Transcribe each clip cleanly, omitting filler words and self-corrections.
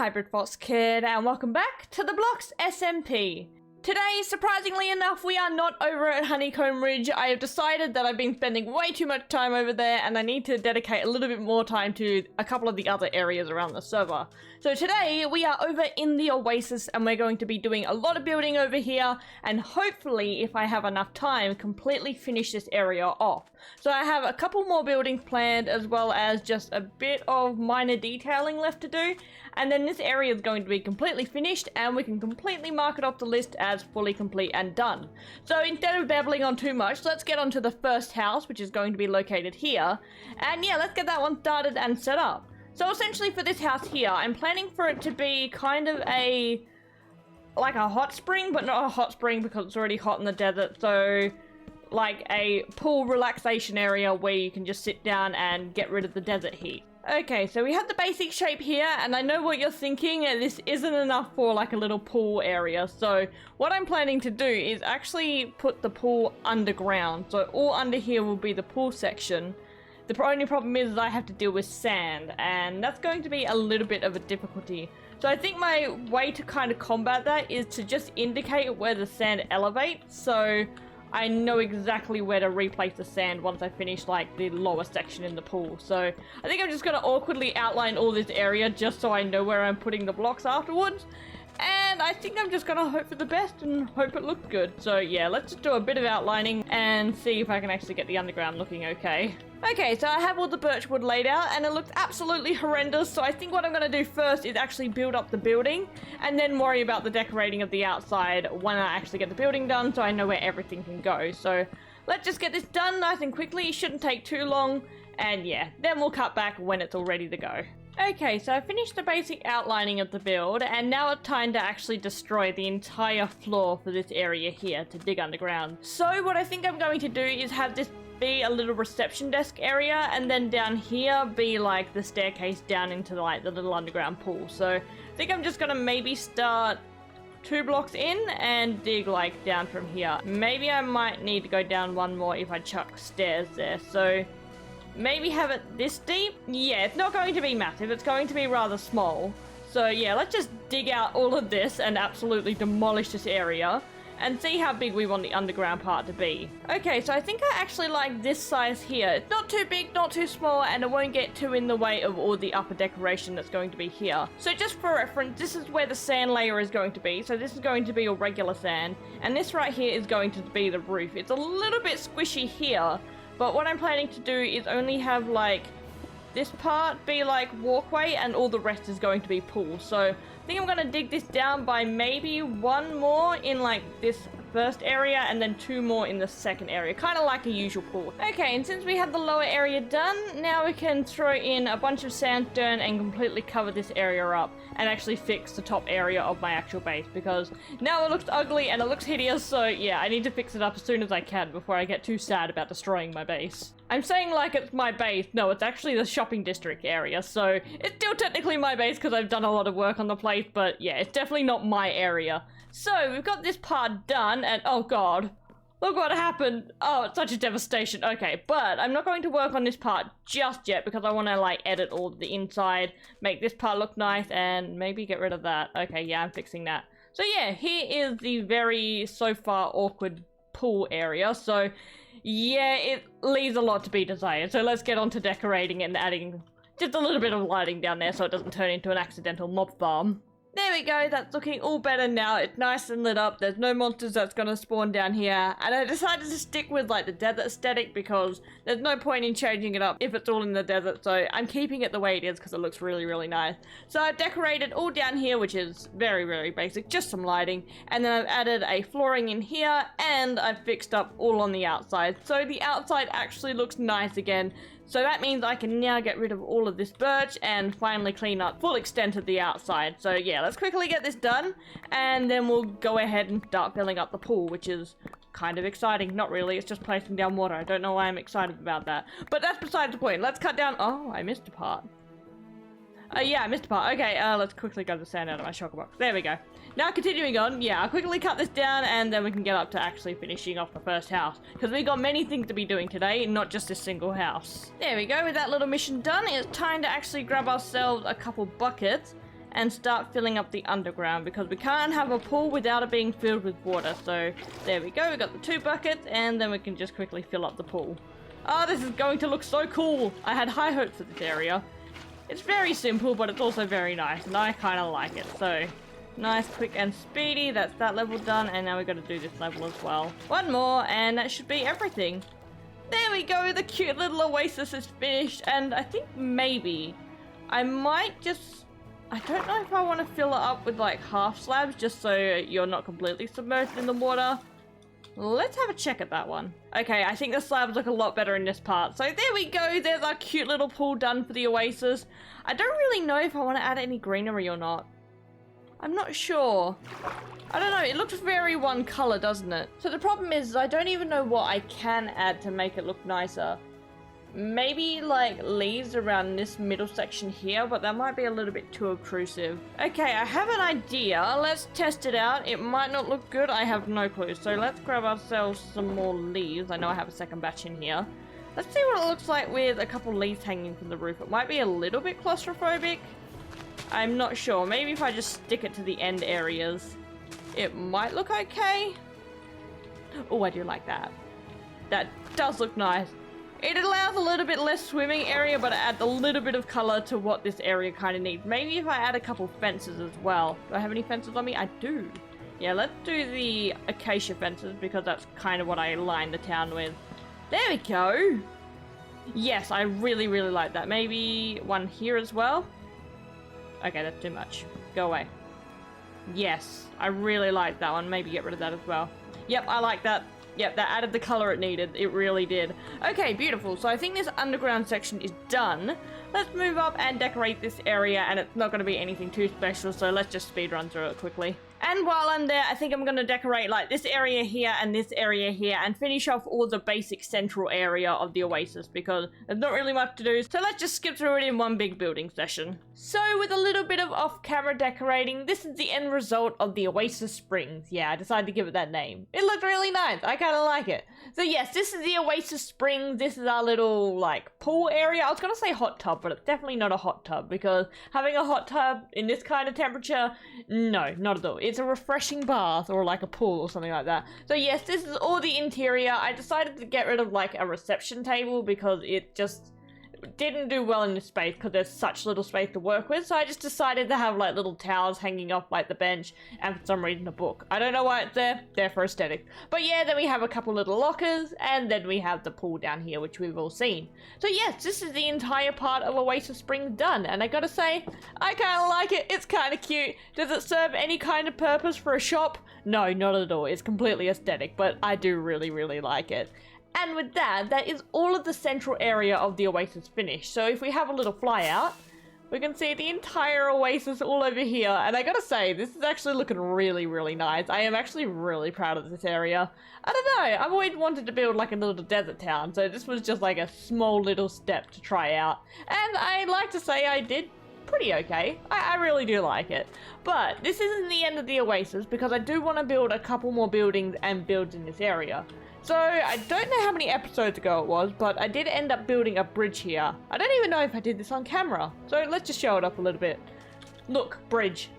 HybridFoxKid, and welcome back to the Blocks SMP. Today, surprisingly enough, we are not over at Honeycomb Ridge. I have decided that I've been spending way too much time over there and I need to dedicate a little bit more time to a couple of the other areas around the server. So today, we are over in the Oasis and we're going to be doing a lot of building over here and hopefully, if I have enough time, completely finish this area off. So I have a couple more buildings planned as well as just a bit of minor detailing left to do. And then this area is going to be completely finished and we can completely mark it off the list as fully complete and done. So instead of babbling on too much, let's get on to the first house, which is going to be located here. And yeah, let's get that one started and set up. So essentially for this house here, I'm planning for it to be kind of like a hot spring, but not a hot spring because it's already hot in the desert. So like a pool relaxation area where you can just sit down and get rid of the desert heat. Okay, so we have the basic shape here, and I know what you're thinking, this isn't enough for like a little pool area. So what I'm planning to do is actually put the pool underground. So all under here will be the pool section. The only problem is I have to deal with sand, and that's going to be a little bit of a difficulty. So I think my way to kind of combat that is to just indicate where the sand elevates, so I know exactly where to replace the sand once I finish like the lower section in the pool. So I think I'm just going to awkwardly outline all this area just so I know where I'm putting the blocks afterwards. And I think I'm just going to hope for the best and hope it looks good. So yeah, let's just do a bit of outlining and see if I can actually get the underground looking okay. Okay, so I have all the birch wood laid out and it looks absolutely horrendous. So I think what I'm going to do first is actually build up the building and then worry about the decorating of the outside when I actually get the building done so I know where everything can go. So let's just get this done nice and quickly. It shouldn't take too long. And yeah, then we'll cut back when it's all ready to go. Okay, so I finished the basic outlining of the build, and now it's time to actually destroy the entire floor for this area here to dig underground. So what I think I'm going to do is have this be a little reception desk area, and then down here be like the staircase down into like the little underground pool. So I think I'm just gonna maybe start 2 blocks in and dig like down from here. Maybe I might need to go down one more if I chuck stairs there. So maybe have it this deep? Yeah, it's not going to be massive. It's going to be rather small. So yeah, let's just dig out all of this and absolutely demolish this area and see how big we want the underground part to be. Okay, so I think I actually like this size here. It's not too big, not too small, and it won't get too in the way of all the upper decoration that's going to be here. So just for reference, this is where the sand layer is going to be. So this is going to be your regular sand, and this right here is going to be the roof. It's a little bit squishy here, but what I'm planning to do is only have like this part be like walkway and all the rest is going to be pool. So I think I'm going to dig this down by maybe 1 more in like this first area and then 2 more in the second area, kind of like a usual pool. Okay, and since we have the lower area done, now we can throw in a bunch of sandstone and completely cover this area up and actually fix the top area of my actual base because now it looks ugly and it looks hideous. So yeah, I need to fix it up as soon as I can before I get too sad about destroying my base. I'm saying like it's my base. No, it's actually the shopping district area, so it's still technically my base because I've done a lot of work on the place, but yeah, it's definitely not my area. So we've got this part done and oh god, look what happened. Oh, it's such a devastation. Okay, but I'm not going to work on this part just yet because I want to like edit all of the inside, make this part look nice and maybe get rid of that. Okay, yeah, I'm fixing that. So yeah, here is the very so far awkward pool area. So yeah, it leaves a lot to be desired. So let's get on to decorating and adding just a little bit of lighting down there so it doesn't turn into an accidental mob farm. There we go, that's looking all better now. It's nice and lit up. There's no monsters that's gonna spawn down here. And I decided to stick with like the desert aesthetic because there's no point in changing it up if it's all in the desert. So I'm keeping it the way it is because it looks really, really nice. So I've decorated all down here, which is very, very basic, just some lighting. And then I've added a flooring in here and I've fixed up all on the outside. So the outside actually looks nice again. So that means I can now get rid of all of this birch and finally clean up full extent of the outside. So yeah, let's quickly get this done and then we'll go ahead and start filling up the pool, which is kind of exciting. Not really, it's just placing down water. I don't know why I'm excited about that, but that's besides the point. Let's cut down. Oh, I missed a part. Yeah, I missed a part. Okay, let's quickly grab the sand out of my shulker box. There we go. Now continuing on, yeah, I'll quickly cut this down and then we can get up to actually finishing off the first house. Because we've got many things to be doing today, not just this single house. There we go, with that little mission done, it's time to actually grab ourselves a couple buckets and start filling up the underground because we can't have a pool without it being filled with water. So there we go, we got the 2 buckets and then we can just quickly fill up the pool. Oh, this is going to look so cool. I had high hopes for this area. It's very simple, but it's also very nice and I kind of like it. So nice, quick and speedy. That's that level done, and now we got to do this level as well. One more and that should be everything. There we go, the cute little oasis is finished, and I think maybe I might just... I don't know if I want to fill it up with like half slabs just so you're not completely submerged in the water. Let's have a check at that one. Okay, I think the slabs look a lot better in this part. So there we go, there's our cute little pool done for the oasis. I don't really know if I want to add any greenery or not. I'm not sure. I don't know, it looks very one color, doesn't it? So the problem is I don't even know what I can add to make it look nicer. Maybe like leaves around this middle section here, but that might be a little bit too obtrusive. Okay, I have an idea. Let's test it out. It might not look good. I have no clue. So let's grab ourselves some more leaves. I know I have a second batch in here. Let's see what it looks like with a couple leaves hanging from the roof. It might be a little bit claustrophobic. I'm not sure. Maybe if I just stick it to the end areas, it might look okay. Oh, I do like that. That does look nice. It allows a little bit less swimming area, but it adds a little bit of color to what this area kind of needs. Maybe if I add a couple fences as well. Do I have any fences on me? I do. Yeah, let's do the acacia fences because that's kind of what I lined the town with. There we go. Yes, I really, really like that. Maybe one here as well. Okay, that's too much. Go away. Yes, I really like that one. Maybe get rid of that as well. Yep, I like that. Yep, that added the color it needed. It really did. Okay, beautiful. So I think this underground section is done. Let's move up and decorate this area, and it's not going to be anything too special, so let's just speed run through it quickly. And while I'm there, I think I'm going to decorate like this area here and this area here and finish off all the basic central area of the oasis because there's not really much to do. So let's just skip through it in one big building session. So with a little bit of off-camera decorating, this is the end result of the Oasis Springs. Yeah, I decided to give it that name. It looked really nice. I kind of like it. So yes, this is the Oasis Springs. This is our little like pool area. I was going to say hot tub, but it's definitely not a hot tub because having a hot tub in this kind of temperature, no, not at all. It's a refreshing bath or like a pool or something like that. So yes, this is all the interior. I decided to get rid of like a reception table because it just didn't do well in this space because there's such little space to work with. So I just decided to have like little towels hanging off like the bench and for some reason a book. I don't know why it's there for aesthetic. But yeah, then we have a couple little lockers and then we have the pool down here, which we've all seen. So yes, this is the entire part of Oasis Springs done, and I gotta say, I kinda like it. It's kinda cute. Does it serve any kind of purpose for a shop? No, not at all. It's completely aesthetic, but I do really, really like it. And with that, that is all of the central area of the oasis finished. So if we have a little fly out, we can see the entire oasis all over here. And I gotta say, this is actually looking really, really nice. I am actually really proud of this area. I don't know, I've always wanted to build like a little desert town. So this was just like a small little step to try out. And I'd like to say I did pretty okay. I really do like it. But this isn't the end of the oasis because I do want to build a couple more buildings and builds in this area. So, I don't know how many episodes ago it was, but I did end up building a bridge here. I don't even know if I did this on camera. So, let's just show it up a little bit. Look, bridge.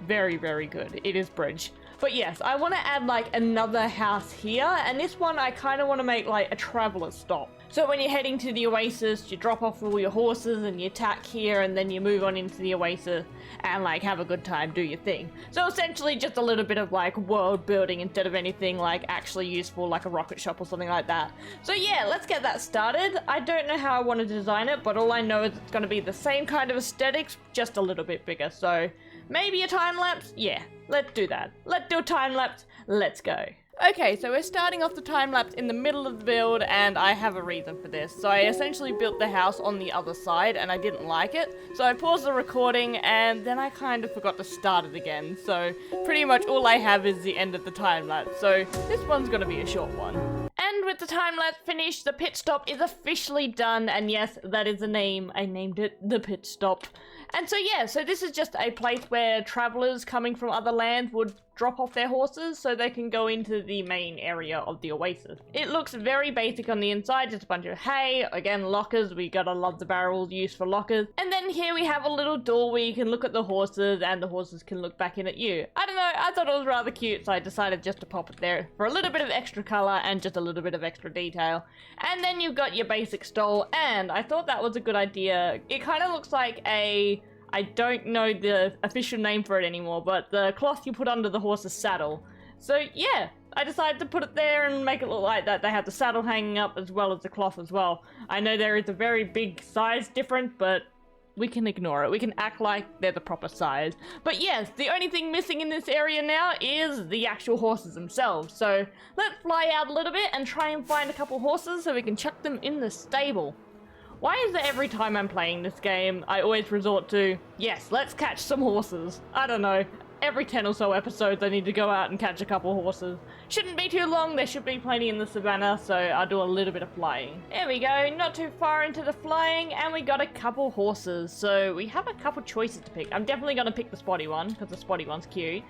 Very, very good. It is bridge. But yes, I want to add like another house here, and this one I kind of want to make like a traveler stop. So when you're heading to the oasis, you drop off all your horses and you tack here, and then you move on into the oasis and like have a good time, do your thing. So essentially just a little bit of like world building instead of anything like actually useful like a rocket shop or something like that. So yeah, let's get that started. I don't know how I want to design it, but all I know is it's going to be the same kind of aesthetics, just a little bit bigger. So maybe a time lapse? Yeah, let's do that. Let's do a time lapse. Let's go. Okay, so we're starting off the time lapse in the middle of the build, and I have a reason for this. So I essentially built the house on the other side, and I didn't like it. So I paused the recording, and then I kind of forgot to start it again. So pretty much all I have is the end of the time lapse. So this one's gonna be a short one. And with the time lapse finished, the pit stop is officially done, and yes, that is the name. I named it the pit stop. And so yeah, so this is just a place where travelers coming from other lands would drop off their horses so they can go into the main area of the Oasis. It looks very basic on the inside, just a bunch of hay, again lockers, we gotta love the barrels used for lockers. And then here we have a little door where you can look at the horses and the horses can look back in at you. I don't know, I thought it was rather cute, so I decided just to pop it there for a little bit of extra colour and just a little bit of extra detail. And then you've got your basic stole, and I thought that was a good idea. It kind of looks like a... I don't know the official name for it anymore, but the cloth you put under the horse's saddle. So yeah, I decided to put it there and make it look like that. They have the saddle hanging up as well as the cloth as well. I know there is a very big size difference, but we can ignore it. We can act like they're the proper size. But yes, the only thing missing in this area now is the actual horses themselves. So let's fly out a little bit and try and find a couple horses so we can chuck them in the stable. Why is it every time I'm playing this game, I always resort to, yes, let's catch some horses. I don't know. Every 10 or so episodes I need to go out and catch a couple horses. Shouldn't be too long, there should be plenty in the savannah, so I'll do a little bit of flying. There we go, not too far into the flying, and we got a couple horses. So we have a couple choices to pick. I'm definitely going to pick the spotty one, because the spotty one's cute.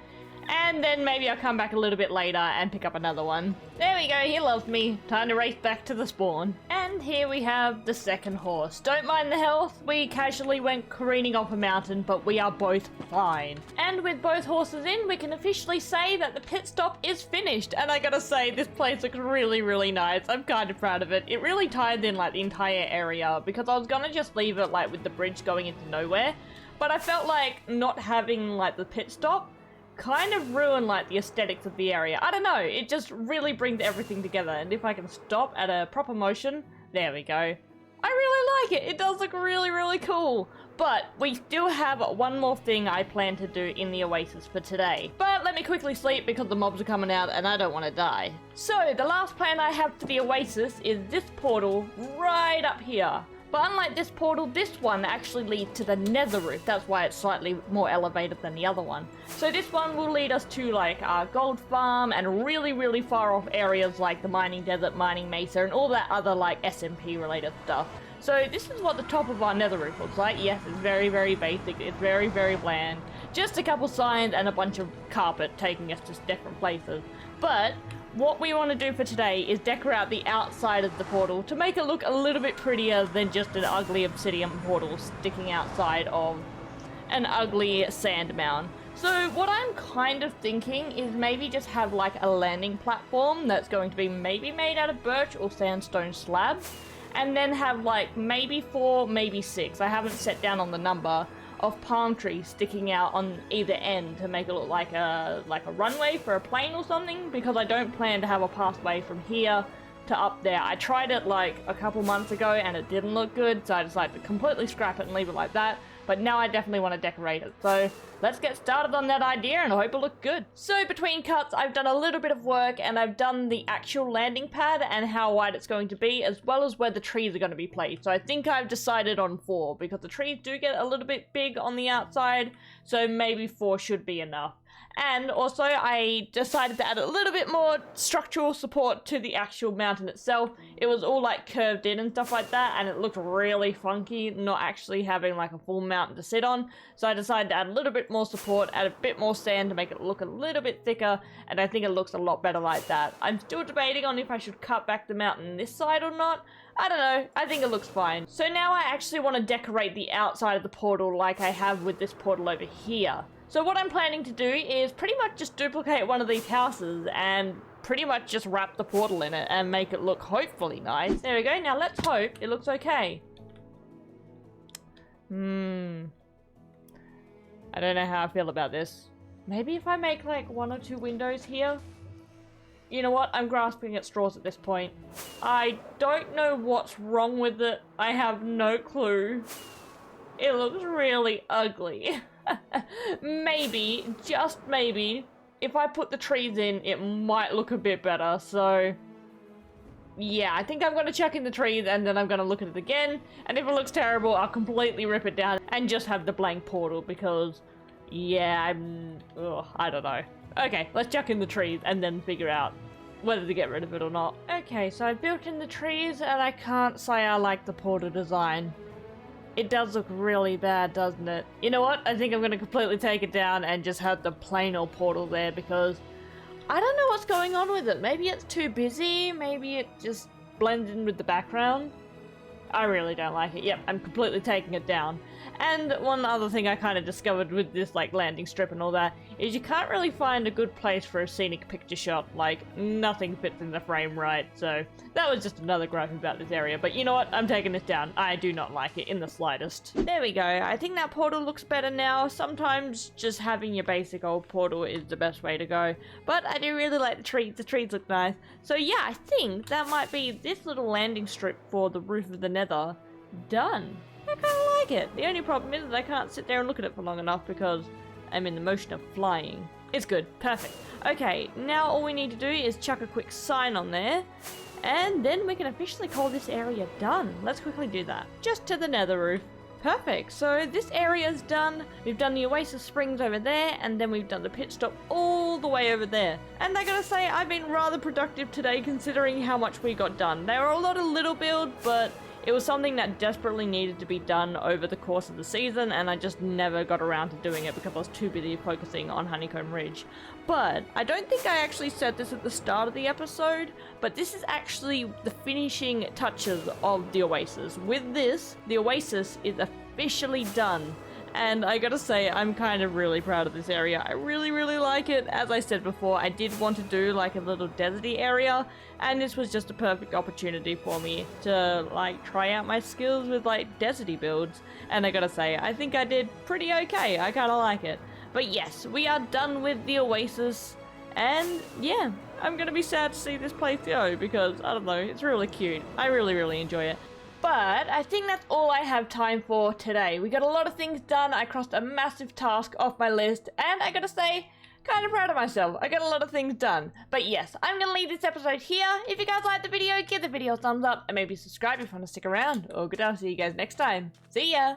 And then maybe I'll come back a little bit later and pick up another one. There we go, he loves me. Time to race back to the spawn. And here we have the second horse. Don't mind the health, we casually went careening off a mountain, but we are both fine. And with both horses in, we can officially say that the pit stop is finished. And I gotta say, this place looks really, really nice. I'm kind of proud of it. It really tied in like the entire area, because I was gonna just leave it like with the bridge going into nowhere. But I felt like not having like the pit stop kind of ruin like the aesthetics of the area. I don't know, it just really brings everything together. And if I can stop at a proper motion, there we go. I really like it. It does look really, really cool. But we still have one more thing I plan to do in the Oasis for today. But let me quickly sleep because the mobs are coming out and I don't want to die. So the last plan I have for the Oasis is this portal right up here. But unlike this portal, this one actually leads to the nether roof. That's why it's slightly more elevated than the other one. So this one will lead us to like our gold farm and really, really far off areas like the mining desert, mining mesa, and all that other like SMP related stuff. So this is what the top of our nether roof looks like. Yes, it's very, very basic. It's very, very bland. Just a couple signs and a bunch of carpet taking us to different places. But what we want to do for today is decorate the outside of the portal to make it look a little bit prettier than just an ugly obsidian portal sticking outside of an ugly sand mound. So what I'm kind of thinking is maybe just have like a landing platform that's going to be maybe made out of birch or sandstone slabs, and then have like maybe 4, maybe 6, I haven't set down on the number, of palm trees sticking out on either end to make it look like a runway for a plane or something, because I don't plan to have a pathway from here to up there. I tried it like a couple months ago and it didn't look good, so I decided to completely scrap it and leave it like that. But now I definitely want to decorate it. So let's get started on that idea and I hope it looks good. So between cuts, I've done a little bit of work and I've done the actual landing pad and how wide it's going to be, as well as where the trees are going to be placed. So I think I've decided on 4 because the trees do get a little bit big on the outside. So maybe 4 should be enough. And also I decided to add a little bit more structural support to the actual mountain itself. It was all like curved in and stuff like that, and it looked really funky not actually having like a full mountain to sit on. So I decided to add a little bit more support, add a bit more sand to make it look a little bit thicker, and I think it looks a lot better like that. I'm still debating on if I should cut back the mountain this side or not. I don't know, I think it looks fine. So now I actually want to decorate the outside of the portal like I have with this portal over here. So what I'm planning to do is pretty much just duplicate one of these houses and pretty much just wrap the portal in it and make it look hopefully nice. There we go, now let's hope it looks okay. I don't know how I feel about this. Maybe if I make like 1 or 2 windows here? You know what, I'm grasping at straws at this point. I don't know what's wrong with it. I have no clue. It looks really ugly. Maybe, just maybe, if I put the trees in, it might look a bit better. So yeah, I think I'm going to chuck in the trees and then I'm going to look at it again. And if it looks terrible, I'll completely rip it down and just have the blank portal because, yeah, I don't know. Okay, let's chuck in the trees and then figure out whether to get rid of it or not. Okay, so I built in the trees and I can't say I like the portal design. It does look really bad, doesn't it? You know what? I think I'm going to completely take it down and just have the plain old portal there because I don't know what's going on with it. Maybe it's too busy. Maybe it just blends in with the background. I really don't like it. Yep, I'm completely taking it down. And one other thing I kind of discovered with this like landing strip and all that is you can't really find a good place for a scenic picture shot. Like, nothing fits in the frame right, so that was just another gripe about this area. But you know what? I'm taking this down. I do not like it in the slightest. There we go. I think that portal looks better now. Sometimes just having your basic old portal is the best way to go. But I do really like the trees. The trees look nice. So yeah, I think that might be this little landing strip for the roof of the Nether done. I kind of like it. The only problem is that I can't sit there and look at it for long enough because I'm in the motion of flying. It's good. Perfect. Okay, now all we need to do is chuck a quick sign on there, and then we can officially call this area done. Let's quickly do that. Just to the Nether roof. Perfect. So this area's done. We've done the Oasis Springs over there, and then we've done the pit stop all the way over there. And I gotta say, I've been rather productive today considering how much we got done. There were a lot of little builds, but it was something that desperately needed to be done over the course of the season, and I just never got around to doing it because I was too busy focusing on Honeycomb Ridge. But I don't think I actually said this at the start of the episode, but this is actually the finishing touches of the Oasis. With this, the Oasis is officially done. And I gotta say, I'm kind of really proud of this area. I really, really like it. As I said before, I did want to do like a little deserty area, and this was just a perfect opportunity for me to like try out my skills with like deserty builds. And I gotta say, I think I did pretty okay. I kind of like it. But yes, we are done with the Oasis, and yeah, I'm gonna be sad to see this place go because, I don't know, it's really cute. I really, really enjoy it. But I think that's all I have time for today. We got a lot of things done. I crossed a massive task off my list, and I gotta say, kind of proud of myself. I got a lot of things done. But yes, I'm gonna leave this episode here. If you guys liked the video, give the video a thumbs up, and maybe subscribe if you want to stick around. Or good, I'll see you guys next time. See ya!